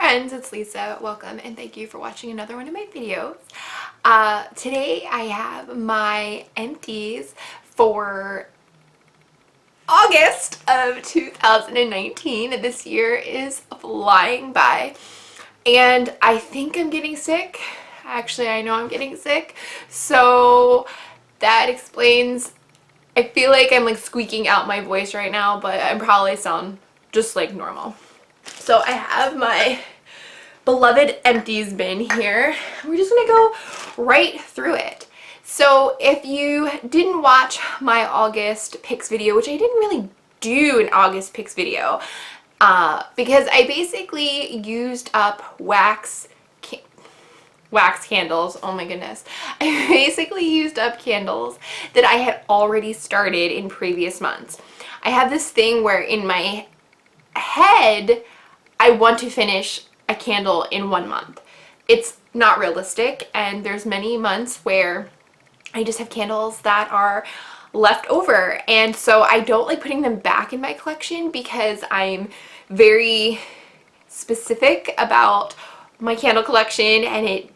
friends, it's Lisa. Welcome and thank you for watching another one of my videos. Today I have my empties for August of 2019. This year is flying by and I think I'm getting sick. Actually, I know I'm getting sick, so that explains. I feel like I'm like squeaking out my voice right now, but I probably sound just like normal. So I have my beloved empties bin here. We're just gonna go right through it. So if you didn't watch my August picks video, which I didn't really do an August picks video, because I basically used up wax candles. Oh my goodness. I basically used up candles that I had already started in previous months. I have this thing where in my head I want to finish a candle in 1 month. It's not realistic, and there's many months where I just have candles that are left over, and so I don't like putting them back in my collection because I'm very specific about my candle collection and it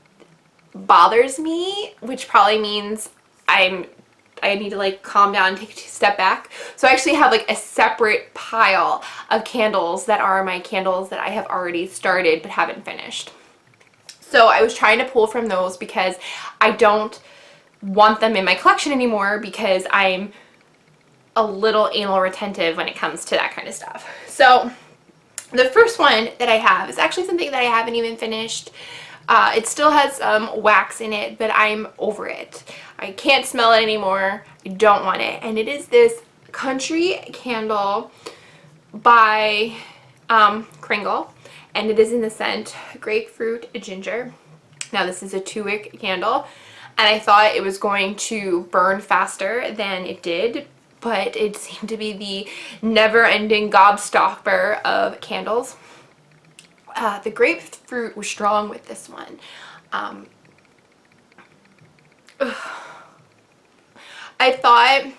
bothers me, which probably means I need to like calm down and take a step back. So I actually have like a separate pile of candles that are my candles that I have already started but haven't finished. So I was trying to pull from those because I don't want them in my collection anymore because I'm a little anal retentive when it comes to that kind of stuff. So the first one that I have is actually something that I haven't even finished. It still has wax in it, but I'm over it. I can't smell it anymore. I don't want it. And it is this country candle by Kringle, and it is in the scent grapefruit ginger. Now this is a 2-wick candle, and I thought it was going to burn faster than it did, but it seemed to be the never-ending gobstopper of candles. The grapefruit was strong with this one. I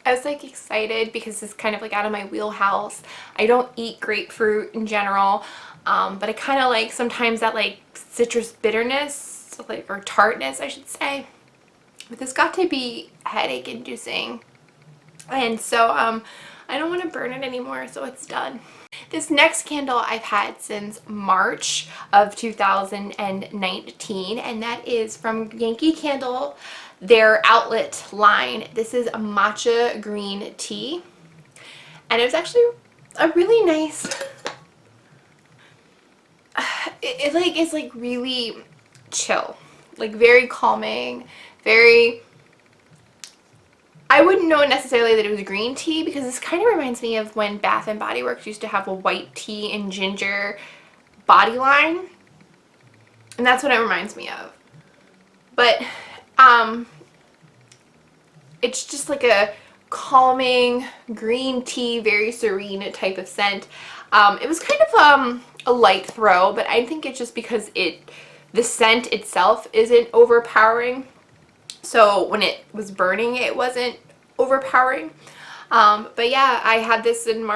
was like excited because it's kind of like out of my wheelhouse. I don't eat grapefruit in general, but I kind of like sometimes that like citrus bitterness, like, or tartness I should say. But this got to be headache inducing, and so I don't want to burn it anymore, so it's done. This next candle I've had since March of 2019, and that is from Yankee Candle, their outlet line. This is a matcha green tea, and it's actually a really nice, it's like really chill, like very calming, very, I wouldn't know necessarily that it was green tea because this kind of reminds me of when Bath and Body Works used to have a white tea and ginger body line, and that's what it reminds me of. But it's just like a calming green tea, very serene type of scent. It was kind of a light throw, but I think it's just because the scent itself isn't overpowering. So when it was burning, it wasn't overpowering. But yeah, I had this in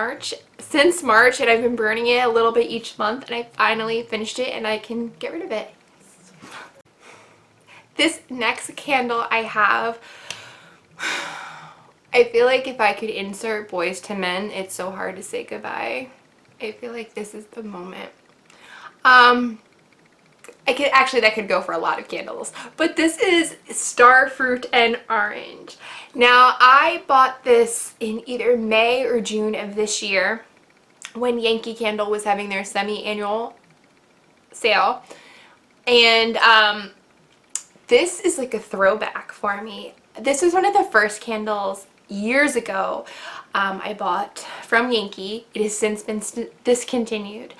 since March, and I've been burning it a little bit each month, and I finally finished it and I can get rid of it. This next candle I have, I feel like if I could insert Boys to Men, it's so hard to say goodbye. I feel like this is the moment. That could go for a lot of candles, but this is Starfruit Orange. Now, I bought this in either May or June of this year when Yankee Candle was having their semi-annual sale, and this is like a throwback for me. This was one of the first candles years ago I bought from Yankee. It has since been discontinued,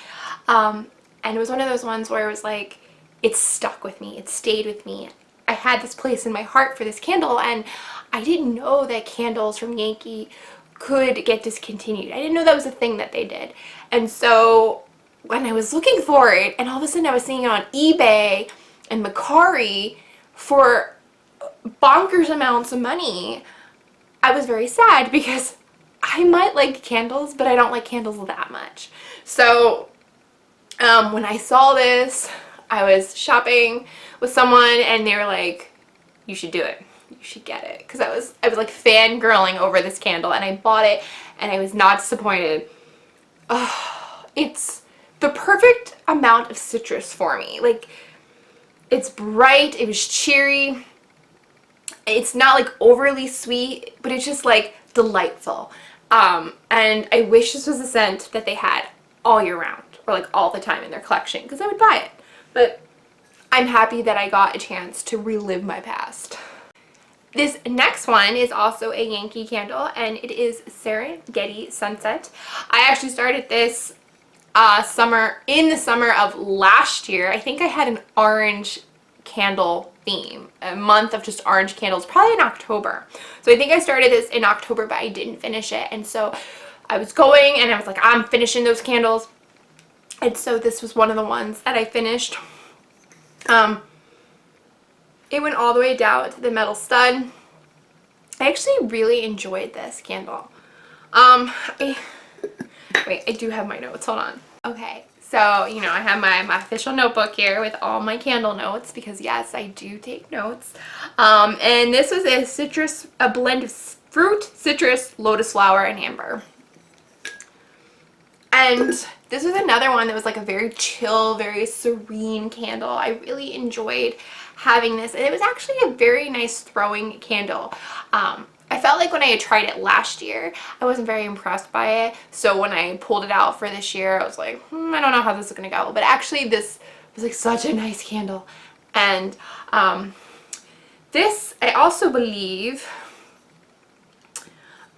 and it was one of those ones where it was like, it stuck with me, it stayed with me. I had this place in my heart for this candle, and I didn't know that candles from Yankee could get discontinued. I didn't know that was a thing that they did. And so when I was looking for it, and all of a sudden I was seeing it on eBay and Mercari for bonkers amounts of money, I was very sad because I might like candles, but I don't like candles that much. So When I saw this, I was shopping with someone and they were like, you should do it. You should get it. Because I was like fangirling over this candle, and I bought it and I was not disappointed. Oh, it's the perfect amount of citrus for me. Like, it's bright, it was cheery. It's not like overly sweet, but it's just like delightful. And I wish this was a scent that they had all year round, or like all the time in their collection, because I would buy it. But I'm happy that I got a chance to relive my past. This next one is also a Yankee Candle, and it is Serengeti Sunset. I actually started this in the summer of last year. I think I had an orange candle theme, a month of just orange candles, probably in October. So I think I started this in October, but I didn't finish it. And so I was going and I was like, I'm finishing those candles. And so this was one of the ones that I finished. It went all the way down to the metal stud. I actually really enjoyed this candle. Wait, I do have my notes, hold on. Okay, so, you know, I have my official notebook here with all my candle notes, because yes, I do take notes. And this was a blend of fruit, citrus, lotus flower, and amber. And this was another one that was like a very chill, very serene candle. I really enjoyed having this, and it was actually a very nice throwing candle. I felt like when I had tried it last year, I wasn't very impressed by it. So when I pulled it out for this year, I was like, I don't know how this is gonna go. But actually this was like such a nice candle. And this, I also believe,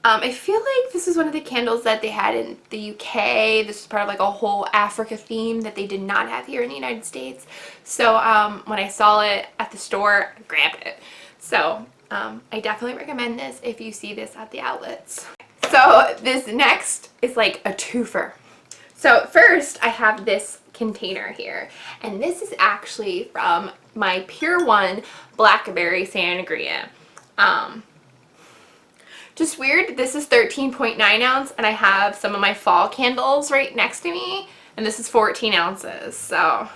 I feel like this is one of the candles that they had in the UK. This is part of like a whole Africa theme that they did not have here in the United States. So when I saw it at the store, I grabbed it. So I definitely recommend this if you see this at the outlets. So this next is like a twofer. So first I have this container here, and this is actually from my Pure One Blackberry Sangria. Just weird, this is 13.9 ounce, and I have some of my fall candles right next to me, and this is 14 ounces, so.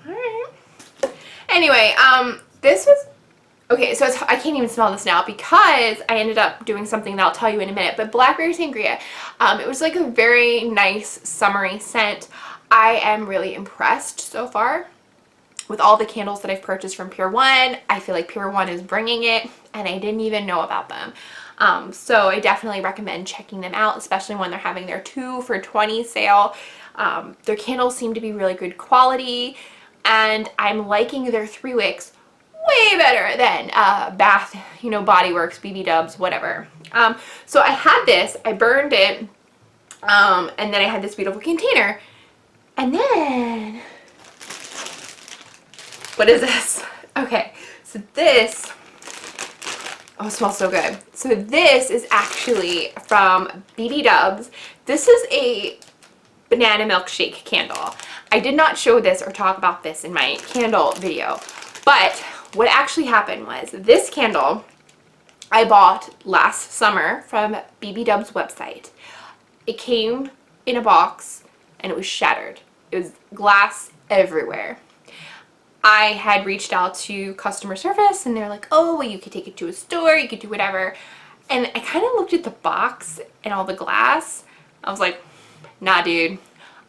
Alright. Anyway, this was, okay, so I can't even smell this now because I ended up doing something that I'll tell you in a minute, but Blackberry Sangria, it was like a very nice summery scent. I am really impressed so far with all the candles that I've purchased from Pure One. I feel like Pure One is bringing it, and I didn't even know about them. So I definitely recommend checking them out, especially when they're having their 2 for $20 sale. Their candles seem to be really good quality, and I'm liking their 3 wicks way better than Bath, you know, Body Works, BB Dubs, whatever. So I had this, I burned it, and then I had this beautiful container, and then, what is this? Okay, so this, oh, it smells so good. So this is actually from BB Dubs. This is a banana milkshake candle. I did not show this or talk about this in my candle video, but what actually happened was this candle I bought last summer from BB Dubs website. It came in a box and it was shattered. It was glass everywhere. I had reached out to customer service and they're like, oh, well, you could take it to a store, you could do whatever. And I kind of looked at the box and all the glass. I was like, nah, dude,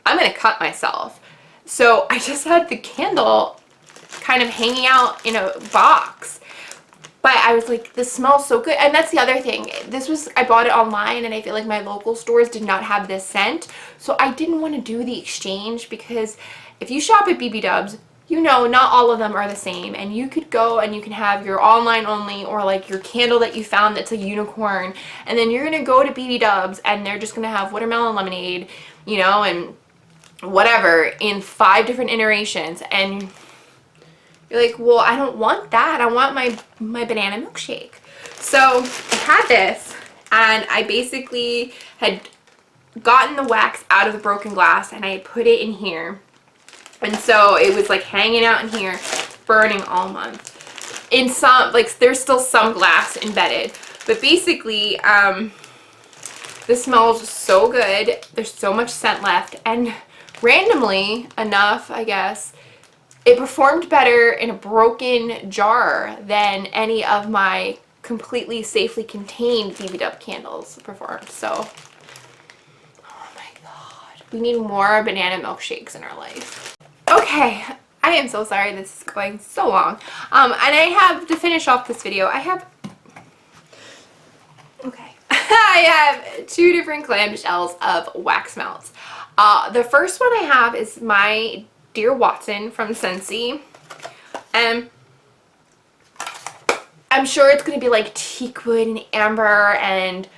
I'm gonna cut myself. So I just had the candle kind of hanging out in a box. But I was like, this smells so good. And that's the other thing. I bought it online, and I feel like my local stores did not have this scent. So I didn't want to do the exchange, because if you shop at BB Dubs, you know, not all of them are the same, and you could go and you can have your online only, or like your candle that you found that's a unicorn, and then you're gonna go to BB Dubs and they're just gonna have watermelon lemonade, you know, and whatever in 5 different iterations, and you're like, well, I don't want that. I want my banana milkshake. So I had this, and I basically had gotten the wax out of the broken glass, and I had put it in here. And so it was like hanging out in here, burning all month. In some, like, there's still some glass embedded. But basically, This smells so good. There's so much scent left, and randomly enough, I guess, it performed better in a broken jar than any of my completely safely contained DV candles performed. So, oh my god. We need more banana milkshakes in our life. Okay, I am so sorry this is going so long. And I have, to finish off this video, I have I have 2 different clamshells of wax melts. The first one I have is my Dear Watson from Scentsy. And I'm sure it's going to be like teakwood and amber and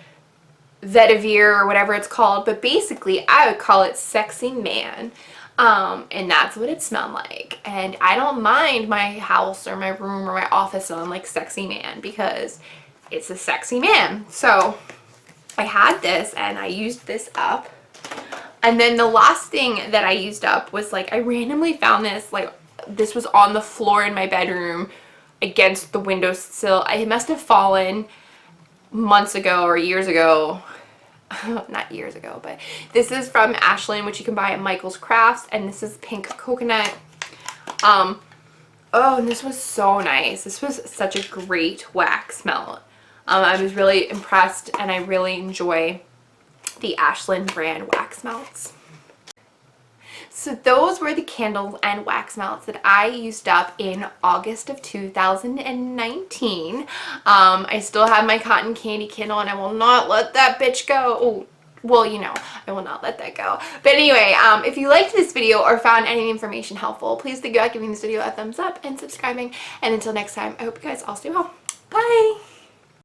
vetiver or whatever it's called. But basically, I would call it Sexy Man. And that's what it smelled like. And I don't mind my house or my room or my office smelling like Sexy Man because it's a sexy man. So I had this and I used this up. And then the last thing that I used up was like, I randomly found this, like this was on the floor in my bedroom against the windowsill. It must have fallen months ago or years ago. Not years ago, but this is from Ashland, which you can buy at Michael's Crafts, and this is pink coconut. Oh, and this was so nice. This was such a great wax melt. I was really impressed, and I really enjoy the Ashland brand wax melts. So those were the candles and wax melts that I used up in August of 2019. I still have my cotton candy candle, and I will not let that bitch go. Oh, well, you know, I will not let that go. But anyway, if you liked this video or found any information helpful, please think about giving this video a thumbs up and subscribing. And until next time, I hope you guys all stay well. Bye!